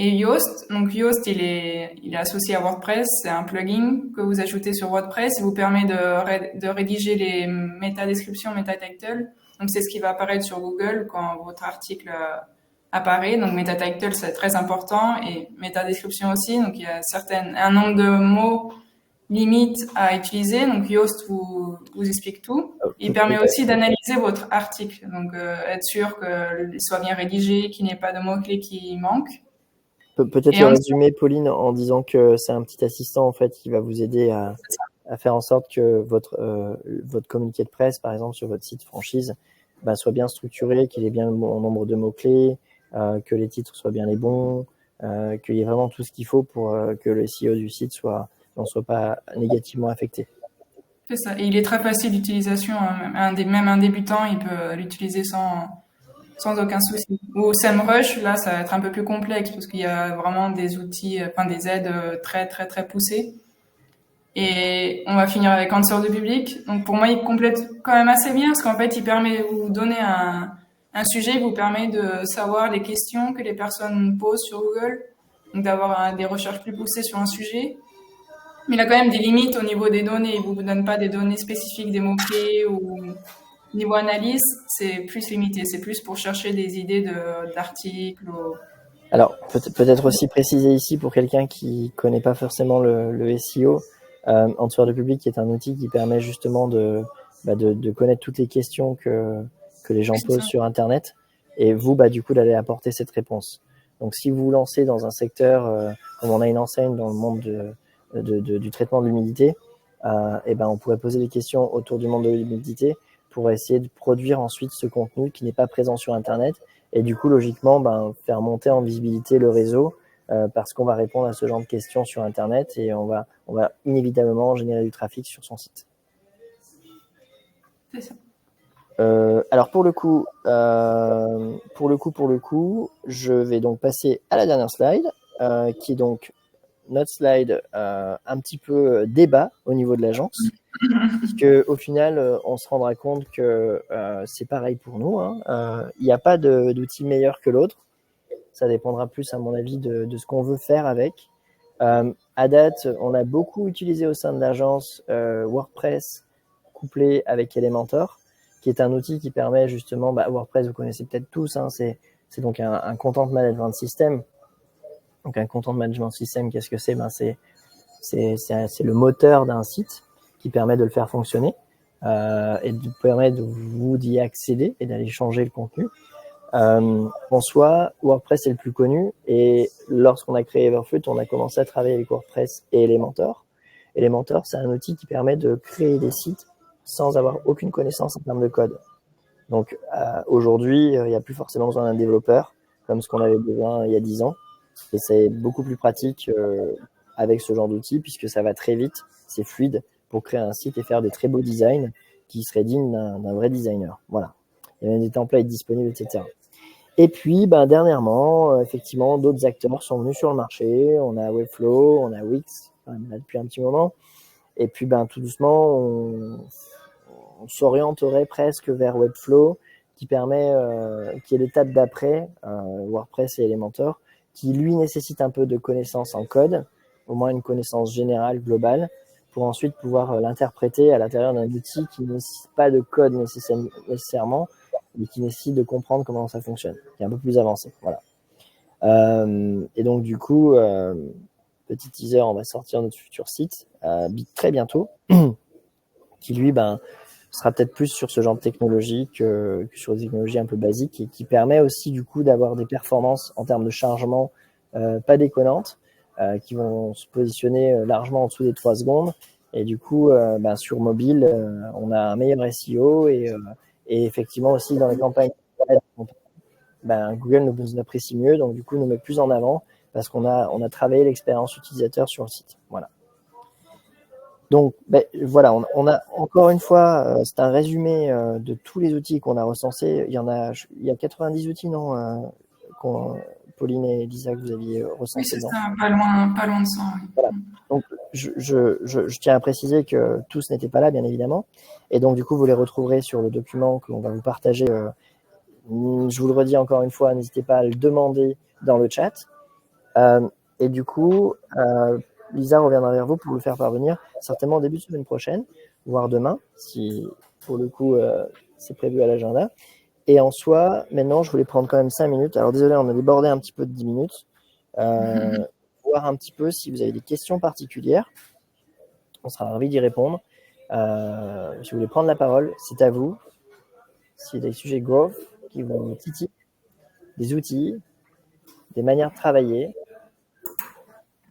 Et Yoast, donc Yoast, il est associé à WordPress. C'est un plugin que vous ajoutez sur WordPress. Il vous permet de rédiger les métadescriptions, métatitles. Donc c'est ce qui va apparaître sur Google quand votre article apparaît. Donc métatitle, c'est très important, et métadescription aussi. Donc il y a un nombre de mots limite à utiliser. Donc Yoast vous explique tout. Il permet aussi d'analyser votre article. Donc être sûr qu'il soit bien rédigé, qu'il n'y ait pas de mots-clés qui manquent. Peut-être le résumer, Pauline, en disant que c'est un petit assistant en fait qui va vous aider à faire en sorte que votre communiqué de presse, par exemple sur votre site franchise, soit bien structuré, qu'il ait bien le bon nombre de mots-clés, que les titres soient bien les bons, qu'il y ait vraiment tout ce qu'il faut pour que le SEO du site n'en soit pas négativement affecté. C'est ça. Et il est très facile d'utilisation. Même un débutant, il peut l'utiliser sans aucun souci. Ou SEMrush, là, ça va être un peu plus complexe parce qu'il y a vraiment des outils, des aides très, très, très poussées. Et on va finir avec Answers the Public. Donc, pour moi, il complète quand même assez bien parce qu'en fait, il permet de vous donner un sujet, il vous permet de savoir les questions que les personnes posent sur Google. Donc, d'avoir des recherches plus poussées sur un sujet. Mais il a quand même des limites au niveau des données. Il vous donne pas des données spécifiques, des mots-clés ou niveau analyse, c'est plus limité. C'est plus pour chercher des idées d'articles. Alors, peut-être aussi préciser ici pour quelqu'un qui connaît pas forcément le SEO, Answers the Public est un outil qui permet justement de connaître toutes les questions que les gens posent sur Internet et vous, du coup, d'aller apporter cette réponse. Donc, si vous vous lancez dans un secteur, comme on a une enseigne dans le monde du traitement de l'humidité, on pourrait poser des questions autour du monde de l'humidité pour essayer de produire ensuite ce contenu qui n'est pas présent sur Internet et du coup, logiquement, faire monter en visibilité le réseau parce qu'on va répondre à ce genre de questions sur Internet et on va inévitablement générer du trafic sur son site. C'est ça. Alors pour le coup, je vais donc passer à la dernière slide qui est donc notre slide un petit peu débat au niveau de l'agence, puisque au final, on se rendra compte que c'est pareil pour nous. Il n'y a pas d'outil meilleur que l'autre. Ça dépendra plus, à mon avis, de ce qu'on veut faire avec. À date, on a beaucoup utilisé au sein de l'agence WordPress couplé avec Elementor, qui est un outil qui permet justement, WordPress, vous connaissez peut-être tous, c'est donc un content management system. Donc un content management system, qu'est-ce que c'est ? C'est le moteur d'un site qui permet de le faire fonctionner et de permettre d'y accéder et d'aller changer le contenu. En soi, WordPress est le plus connu et lorsqu'on a créé Everfruit, on a commencé à travailler avec WordPress et Elementor. Elementor, c'est un outil qui permet de créer des sites sans avoir aucune connaissance en termes de code. Donc aujourd'hui, il n'y a plus forcément besoin d'un développeur comme ce qu'on avait besoin il y a 10 ans. Et c'est beaucoup plus pratique avec ce genre d'outil puisque ça va très vite, c'est fluide pour créer un site et faire des très beaux designs qui seraient dignes d'un vrai designer. Voilà. Il y a même des templates disponibles, etc. Et puis, dernièrement, effectivement, d'autres acteurs sont venus sur le marché. On a Webflow, on a Wix, depuis un petit moment. Et puis, tout doucement, on s'orienterait presque vers Webflow qui permet, qui est l'étape d'après WordPress et Elementor, qui lui nécessite un peu de connaissances en code, au moins une connaissance générale, globale, pour ensuite pouvoir l'interpréter à l'intérieur d'un outil qui ne nécessite pas de code nécessairement, mais qui nécessite de comprendre comment ça fonctionne, qui est un peu plus avancé. Voilà. Et donc du coup, petit teaser, on va sortir notre futur site très bientôt, qui lui sera peut-être plus sur ce genre de technologie que sur des technologies un peu basiques et qui permet aussi du coup d'avoir des performances en termes de chargement pas déconnantes, qui vont se positionner largement en dessous des 3 secondes Et du coup, sur mobile, on a un meilleur SEO et effectivement aussi dans les campagnes, Google nous apprécie mieux, donc du coup nous met plus en avant parce qu'on a travaillé l'expérience utilisateur sur le site. Voilà. Donc voilà, on a encore une fois, c'est un résumé de tous les outils qu'on a recensés. Il y a 90 outils, non, Pauline et Lisa, que vous aviez recensés. Oui, c'est ça, pas loin de ça. Oui. Voilà. Donc je tiens à préciser que tous n'étaient pas là, bien évidemment, et donc du coup vous les retrouverez sur le document que l'on va vous partager. Je vous le redis encore une fois, n'hésitez pas à le demander dans le chat. Et du coup, Lisa reviendra vers vous pour le faire parvenir certainement au début de semaine prochaine, voire demain, si pour le coup c'est prévu à l'agenda. Et en soi, maintenant, je voulais prendre quand même 5 minutes. Alors désolé, on a débordé un petit peu de 10 minutes. Voir un petit peu si vous avez des questions particulières. On sera ravis d'y répondre. Si vous voulez prendre la parole, c'est à vous. S'il y a des sujets growth qui vous titillent, des outils, des manières de travailler,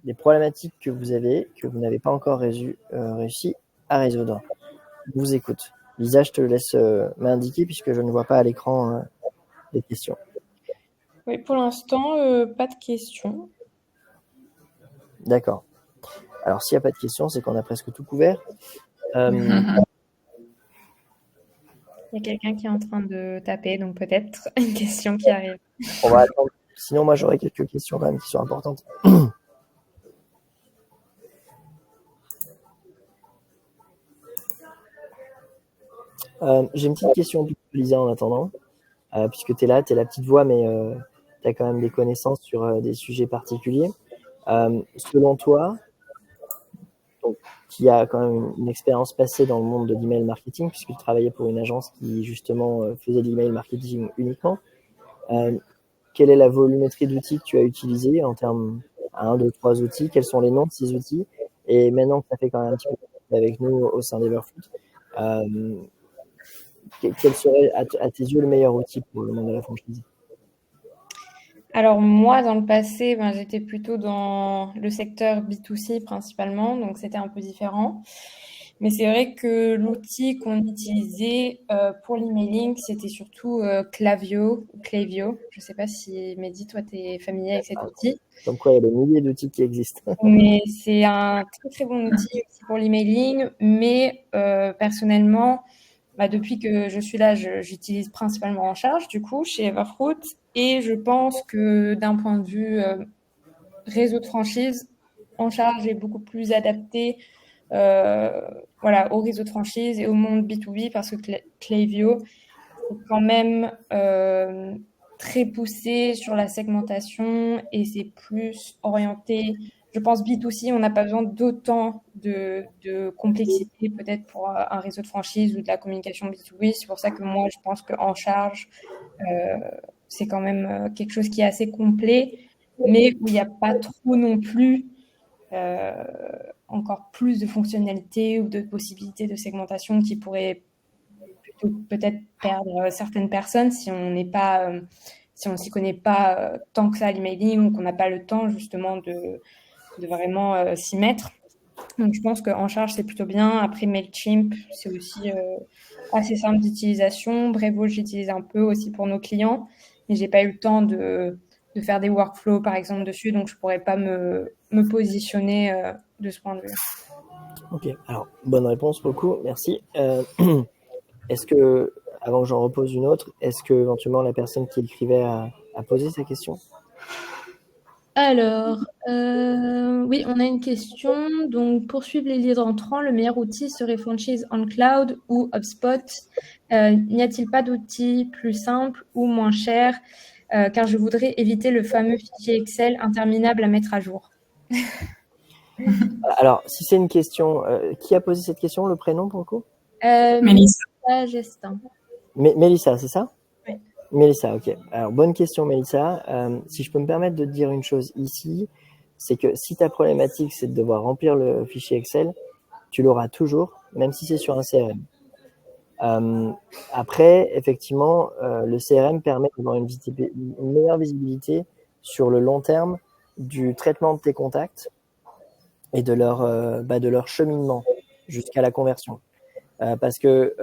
des problématiques que vous avez, que vous n'avez pas encore réussi à résoudre. Je vous écoute. Lisa, je te laisse m'indiquer puisque je ne vois pas à l'écran les questions. Oui, pour l'instant, pas de questions. D'accord. Alors, s'il n'y a pas de questions, c'est qu'on a presque tout couvert. Il y a quelqu'un qui est en train de taper, donc peut-être une question qui arrive. On va attendre. Sinon, moi, j'aurais quelques questions quand même qui sont importantes. J'ai une petite question pour Lisa en attendant, puisque tu es là, tu es la petite voix, mais tu as quand même des connaissances sur des sujets particuliers. Selon toi, donc, qui a quand même une expérience passée dans le monde de l'email marketing, puisque tu travaillais pour une agence qui justement faisait de l'email marketing uniquement, quelle est la volumétrie d'outils que tu as utilisés en termes 1, 2, 3 outils? Quels sont les noms de ces outils? Et maintenant que tu as fait quand même un petit peu avec nous au sein d'Everfoot, quel serait à tes yeux le meilleur outil pour le monde de la franchise? Alors moi, dans le passé, j'étais plutôt dans le secteur B2C principalement, donc c'était un peu différent. Mais c'est vrai que l'outil qu'on utilisait pour l'emailing, c'était surtout Klaviyo. Je ne sais pas si Mehdi, toi, tu es familier avec cet outil. Comme quoi, il y a des milliers d'outils qui existent. Mais c'est un très très bon outil aussi pour l'emailing. Mais personnellement, depuis que je suis là, j'utilise principalement En Charge, du coup, chez Everfruit. Et je pense que d'un point de vue réseau de franchise, En Charge est beaucoup plus adapté au réseau de franchise et au monde B2B parce que Klaviyo est quand même très poussé sur la segmentation et c'est plus orienté. Je pense B2C, on n'a pas besoin d'autant de complexité peut-être pour un réseau de franchise ou de la communication B2B. C'est pour ça que moi, je pense qu'En Charge, c'est quand même quelque chose qui est assez complet, mais où il n'y a pas trop non plus encore plus de fonctionnalités ou de possibilités de segmentation qui pourraient peut-être perdre certaines personnes si on n'est pas si on s'y connaît pas tant que ça à l'emailing ou qu'on n'a pas le temps justement de vraiment s'y mettre. Donc je pense qu'En Charge c'est plutôt bien. Après Mailchimp c'est aussi assez simple d'utilisation. Brevo j'utilise un peu aussi pour nos clients, mais j'ai pas eu le temps de faire des workflows par exemple dessus, donc je pourrais pas me positionner de ce point de vue. Ok, alors bonne réponse pour le coup, merci. Est-ce que, avant que j'en repose une autre, est-ce que éventuellement la personne qui écrivait a posé sa question? Alors, oui, on a une question. Donc, pour suivre les leads entrants, le meilleur outil serait Franchise on Cloud ou HubSpot. N'y a-t-il pas d'outil plus simple ou moins cher? Car je voudrais éviter le fameux fichier Excel interminable à mettre à jour. Alors, si c'est une question, qui a posé cette question, le prénom pour le coup? Mélissa. Gestin. Mélissa, c'est ça? Oui. Mélissa, ok. Alors, bonne question, Mélissa. Si je peux me permettre de te dire une chose ici, c'est que si ta problématique, c'est de devoir remplir le fichier Excel, tu l'auras toujours, même si c'est sur un CRM. Après, effectivement, le CRM permet d'avoir une meilleure visibilité sur le long terme du traitement de tes contacts et de leur cheminement. jusqu'à la conversion. Parce que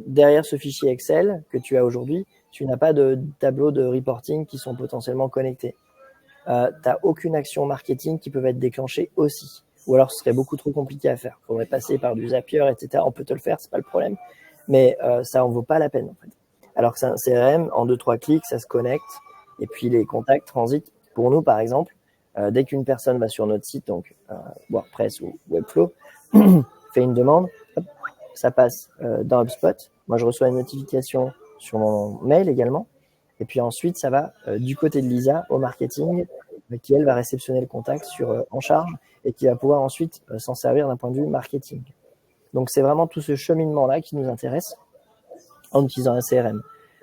derrière ce fichier Excel que tu as aujourd'hui, tu n'as pas de tableau de reporting qui sont potentiellement connectés. Tu n'as aucune action marketing qui peut être déclenchée aussi. Ou alors ce serait beaucoup trop compliqué à faire. Il faudrait passer par du Zapier, etc. On peut te le faire, c'est pas le problème. Mais ça en vaut pas la peine en fait. Alors que c'est un CRM, en 2-3 clics, ça se connecte. Et puis les contacts transitent. Pour nous, par exemple, dès qu'une personne va sur notre site, donc WordPress ou Webflow, fait une demande, hop, ça passe dans HubSpot. Moi, je reçois une notification sur mon mail également. Et puis ensuite, ça va du côté de Lisa au marketing, qui, elle, va réceptionner le contact en charge et qui va pouvoir ensuite s'en servir d'un point de vue marketing. Donc, c'est vraiment tout ce cheminement-là qui nous intéresse en utilisant un CRM.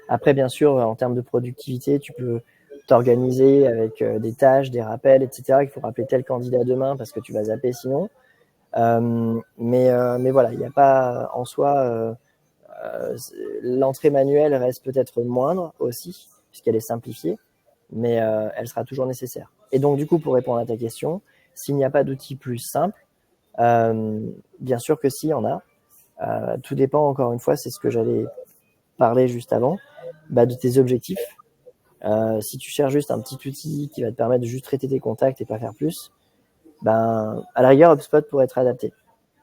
Après, bien sûr, en termes de productivité, tu peux t'organiser avec des tâches, des rappels, etc. Il faut rappeler tel candidat demain parce que tu vas zapper sinon. Mais voilà, il n'y a pas en soi l'entrée manuelle reste peut-être moindre aussi puisqu'elle est simplifiée, mais elle sera toujours nécessaire. Et donc du coup, pour répondre à ta question, s'il n'y a pas d'outil plus simple, bien sûr que si, il y en a. Tout dépend, encore une fois, c'est ce que j'allais parler juste avant, de tes objectifs. Si tu cherches juste un petit outil qui va te permettre de juste traiter tes contacts et pas faire plus, à la rigueur, HubSpot pourrait être adapté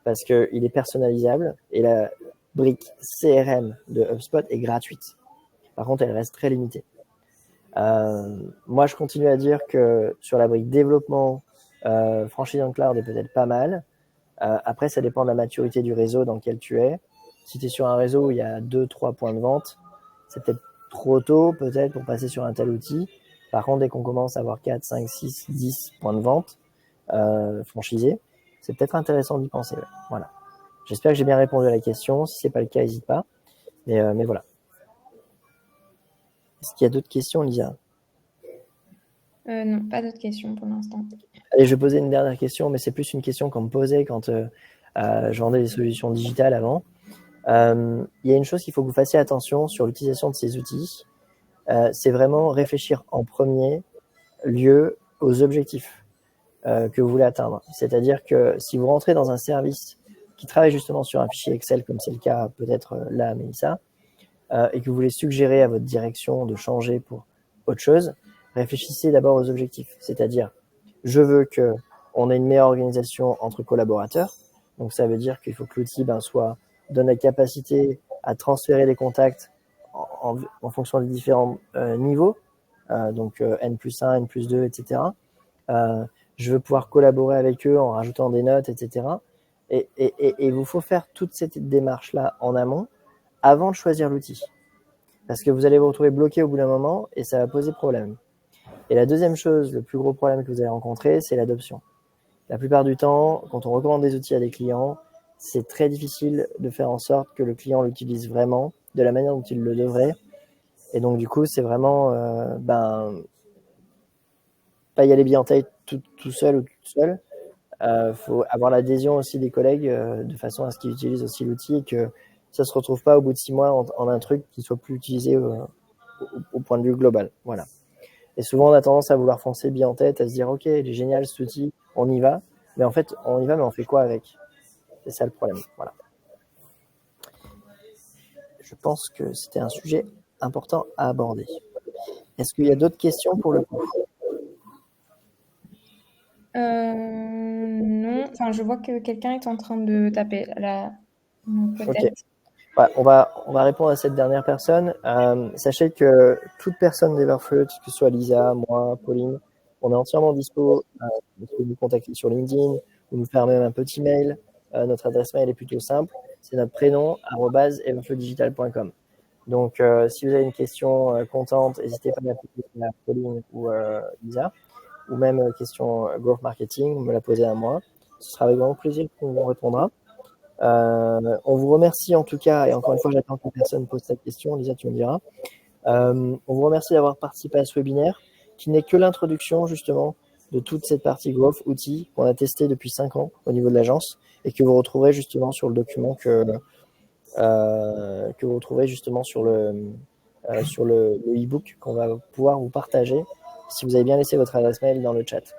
parce qu'il est personnalisable et la brique CRM de HubSpot est gratuite. Par contre, elle reste très limitée. Moi, je continue à dire que sur la brique développement, franchise on cloud est peut-être pas mal. Après, ça dépend de la maturité du réseau dans lequel tu es. Si tu es sur un réseau où il y a 2-3 points de vente, c'est peut-être trop tôt peut-être pour passer sur un tel outil. Par contre, dès qu'on commence à avoir 4, 5, 6, 10 points de vente franchisés, c'est peut-être intéressant d'y penser. Ouais. Voilà. J'espère que j'ai bien répondu à la question. Si c'est pas le cas, n'hésite pas. Mais voilà. Est-ce qu'il y a d'autres questions, Lisa? Non, pas d'autres questions pour l'instant. Allez, je vais poser une dernière question, mais c'est plus une question qu'on me posait quand je vendais les solutions digitales avant. Il y a une chose qu'il faut que vous fassiez attention sur l'utilisation de ces outils, c'est vraiment réfléchir en premier lieu aux objectifs que vous voulez atteindre. C'est-à-dire que si vous rentrez dans un service qui travaille justement sur un fichier Excel, comme c'est le cas peut-être là, Mélissa, et que vous voulez suggérer à votre direction de changer pour autre chose, réfléchissez d'abord aux objectifs. C'est-à-dire, je veux qu'on ait une meilleure organisation entre collaborateurs. Donc, ça veut dire qu'il faut que l'outil donne la capacité à transférer les contacts en fonction des différents niveaux. Donc, N+1, N+2, etc. Je veux pouvoir collaborer avec eux en rajoutant des notes, etc. Et il vous faut faire toute cette démarche-là en amont avant de choisir l'outil. Parce que vous allez vous retrouver bloqué au bout d'un moment et ça va poser problème. Et la deuxième chose, le plus gros problème que vous allez rencontrer, c'est l'adoption. La plupart du temps, quand on recommande des outils à des clients, c'est très difficile de faire en sorte que le client l'utilise vraiment de la manière dont il le devrait. Et donc, du coup, c'est vraiment pas y aller bien en tête tout seul ou toute seule. Faut avoir l'adhésion aussi des collègues de façon à ce qu'ils utilisent aussi l'outil et que ça se retrouve pas au bout de 6 mois en un truc qui soit plus utilisé au point de vue global. Voilà. Et souvent, on a tendance à vouloir foncer bien en tête, à se dire, OK, il est génial cet outil, on y va. Mais en fait, on y va, mais on fait quoi avec? C'est ça le problème. Voilà. Je pense que c'était un sujet important à aborder. Est-ce qu'il y a d'autres questions pour le coup? Non. Enfin, je vois que quelqu'un est en train de taper là. Peut-être. Ok. Ouais, on va répondre à cette dernière personne. Sachez que toute personne d'Everfruit, que ce soit Lisa, moi, Pauline, on est entièrement dispo. Vous pouvez nous contacter sur LinkedIn ou nous faire même un petit mail. Notre adresse mail est plutôt simple. C'est notre prénom @everfruitdigital.com. Donc, si vous avez une question contente, n'hésitez pas à m'appeler à Pauline ou Lisa, ou même question growth marketing, me la poser à moi. Ce sera avec grand plaisir qu'on vous répondra. On vous remercie en tout cas, et encore une fois, j'attends que personne pose cette question. Lisa, tu me diras. On vous remercie d'avoir participé à ce webinaire, qui n'est que l'introduction justement de toute cette partie growth outils qu'on a testé depuis 5 ans au niveau de l'agence et que vous retrouverez justement sur le document que vous retrouverez justement sur le e-book qu'on va pouvoir vous partager si vous avez bien laissé votre adresse mail dans le chat.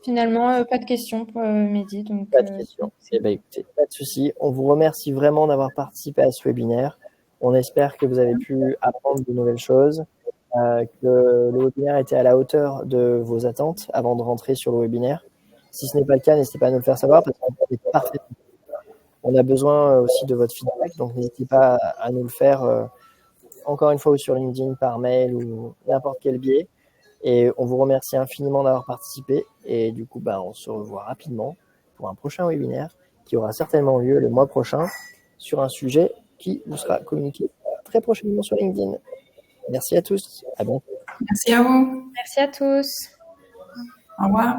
Finalement, pas de questions pour Mehdi. Donc, Pas de questions. Eh ben, écoutez, pas de souci. On vous remercie vraiment d'avoir participé à ce webinaire. On espère que vous avez pu apprendre de nouvelles choses, que le webinaire était à la hauteur de vos attentes avant de rentrer sur le webinaire. Si ce n'est pas le cas, n'hésitez pas à nous le faire savoir parce qu'on est parfaitement. On a besoin aussi de votre feedback, donc n'hésitez pas à nous le faire encore une fois ou sur LinkedIn, par mail ou n'importe quel biais. Et on vous remercie infiniment d'avoir participé. Et du coup, on se revoit rapidement pour un prochain webinaire qui aura certainement lieu le mois prochain sur un sujet qui vous sera communiqué très prochainement sur LinkedIn. Merci à tous. À bientôt. Merci à vous. merci à tous. Au revoir.